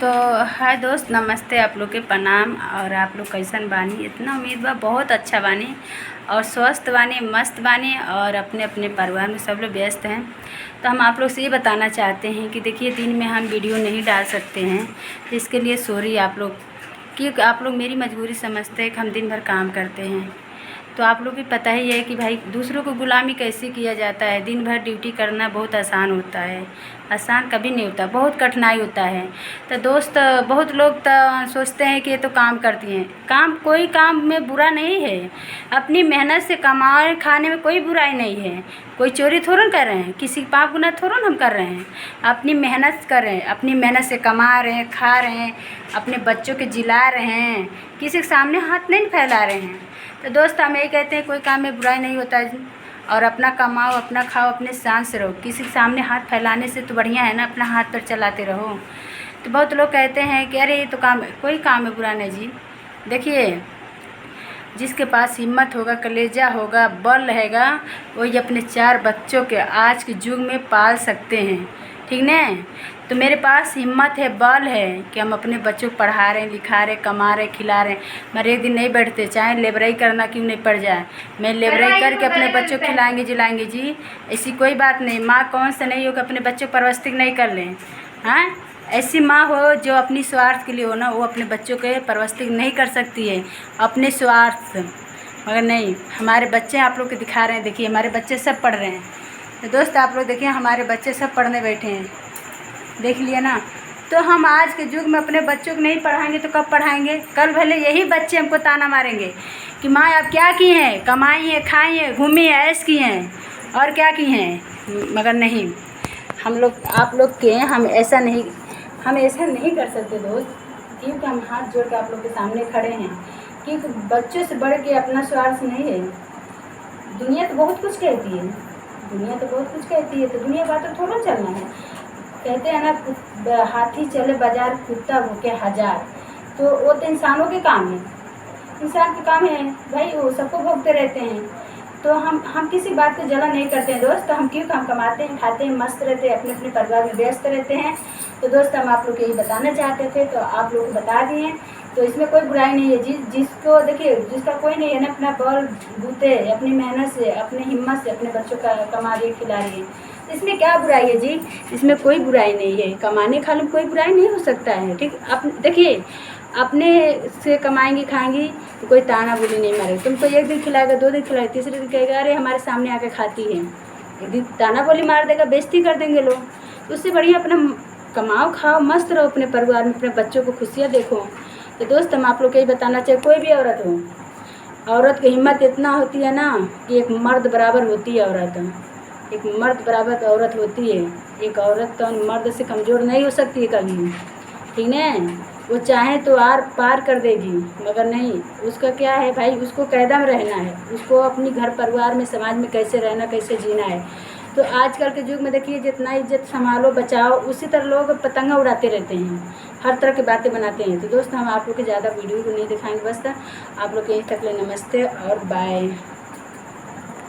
तो हाय दोस्त, नमस्ते। आप लोग के प्रणाम। और आप लोग कैसन बानी? इतना उम्मीद बा बहुत अच्छा बानी और स्वस्थ बानी, मस्त बानी और अपने अपने परिवार में सब लोग व्यस्त हैं। तो हम आप लोग से ये बताना चाहते हैं कि देखिए, दिन में हम वीडियो नहीं डाल सकते हैं, तो इसके लिए सॉरी आप लोग, कि आप लोग मेरी मजबूरी समझते हैं कि हम दिन भर काम करते हैं। तो आप लोग भी पता ही है कि भाई दूसरों को गुलामी कैसे किया जाता है। दिन भर ड्यूटी करना बहुत आसान होता है, आसान कभी नहीं होता, बहुत कठिनाई होता है। तो दोस्त, बहुत लोग तो सोचते हैं कि ये तो काम करती हैं। काम, कोई काम में बुरा नहीं है। अपनी मेहनत से कमाए खाने में कोई बुराई नहीं है। कोई चोरी थोड़ा कर रहे हैं, किसी पाप गुनाह थोड़ा हम कर रहे हैं। अपनी मेहनत कर रहे हैं, अपनी मेहनत से कमा रहे हैं, खा रहे हैं, अपने बच्चों के जिला रहे हैं, किसी के सामने हाथ नहीं फैला रहे हैं। तो दोस्त, हम यही कहते हैं कोई काम में बुराई नहीं होता है। और अपना कमाओ, अपना खाओ, अपने शान से रहो। किसी के सामने हाथ फैलाने से तो बढ़िया है ना, अपना हाथ पर चलाते रहो। तो बहुत लोग कहते हैं कि अरे ये तो काम, कोई काम में बुरा नहीं जी। देखिए, जिसके पास हिम्मत होगा, कलेजा होगा, बल रहेगा, वही अपने 4 बच्चों के आज के युग में पाल सकते हैं, ठीक न? तो मेरे पास हिम्मत है, बल है कि हम अपने बच्चों को पढ़ा रहे हैं, लिखा रहे हैं, कमा रहे हैं, खिला रहे हैं। मगर एक दिन नहीं बैठते, चाहे लेबराई करना क्यों नहीं पड़ जाए, मैं लेबराई करके अपने बच्चों को खिलाएंगे जिलाएंगे जी। ऐसी कोई बात नहीं। माँ कौन सा नहीं हो कि अपने बच्चों को परवरिश नहीं कर लें? हाँ, ऐसी माँ हो जो अपनी स्वार्थ के लिए हो ना, वो अपने बच्चों के परवरिश नहीं कर सकती है, अपने स्वार्थ। मगर नहीं, हमारे बच्चे आप लोग के दिखा रहे हैं। देखिए, हमारे बच्चे सब पढ़ रहे हैं। तो दोस्त, आप लोग देखिए, हमारे बच्चे सब पढ़ने बैठे हैं, देख लिया ना। तो हम आज के युग में अपने बच्चों को नहीं पढ़ाएंगे तो कब पढ़ाएंगे? कल भले यही बच्चे हमको ताना मारेंगे कि माँ आप क्या की हैं, कमाई हैं, खाई हैं, घूमी हैं, ऐश की हैं और क्या की हैं। मगर नहीं, हम लोग, आप लोग के, हम ऐसा नहीं कर सकते दोस्त, क्योंकि हम हाथ जोड़ के आप लोग के सामने खड़े हैं। क्योंकि बच्चों से बढ़ के अपना स्वार्थ नहीं है। दुनिया तो बहुत कुछ कहती है, तो दुनिया बात तो थोड़ा चलना है। कहते हैं ना, हाथी चले बाजार, कुत्ता भूखे हजार। तो वो तो इंसानों के काम है, इंसान के काम है भाई, वो सबको भोगते रहते हैं। तो हम किसी बात को जला नहीं करते हैं दोस्त। हम क्यों, हम कमाते हैं, खाते हैं, मस्त रहते हैं, अपने अपने परिवार में व्यस्त रहते हैं। तो दोस्त, हम आप लोग को यही बताना चाहते थे, तो आप लोग को बता दिए। तो इसमें कोई बुराई नहीं है। जिसको देखिए, जिसका कोई नहीं है ना, अपना बल बूते, अपनी मेहनत से, अपनी हिम्मत से अपने बच्चों का कमा रही है, खिला रही है। इसमें क्या बुराई है जी? इसमें कोई बुराई नहीं है। कमाने खाने में कोई बुराई नहीं हो सकता है, ठीक? आप देखिए, अपने से कमाएंगी खाएंगी तो कोई ताना बोली नहीं मारेगा। तुमको एक दिन खिलाएगा, 2 दिन खिलाएगा, तीसरे दिन कहेगा अरे हमारे सामने आके खाती है। एक दिन ताना बोली मार देगा, बेइज्जती कर देंगे लोग। तो उससे बढ़िया अपना कमाओ, खाओ, मस्त रहो, अपने परिवार में अपने बच्चों को खुशियाँ देखो। तो दोस्त, हम आप लोग को यही बताना चाहिए, कोई भी औरत हो, औरत की हिम्मत इतना होती है ना कि एक मर्द बराबर होती है औरत। एक मर्द बराबर औरत होती है। एक औरत तो मर्द से कमज़ोर नहीं हो सकती है कभी, ठीक है? वो चाहे तो आर पार कर देगी, मगर नहीं, उसका क्या है भाई, उसको कायदा में रहना है, उसको अपनी घर परिवार में, समाज में कैसे रहना, कैसे जीना है। तो आजकल के युग में देखिए, जितना इज्जत संभालो, बचाओ, उसी तरह लोग पतंगा उड़ाते रहते हैं, हर तरह की बातें बनाते हैं। तो दोस्त, हम आप लोग के ज़्यादा वीडियो को नहीं दिखाएंगे, बस आप लोग यहीं तक ले। नमस्ते और बाय।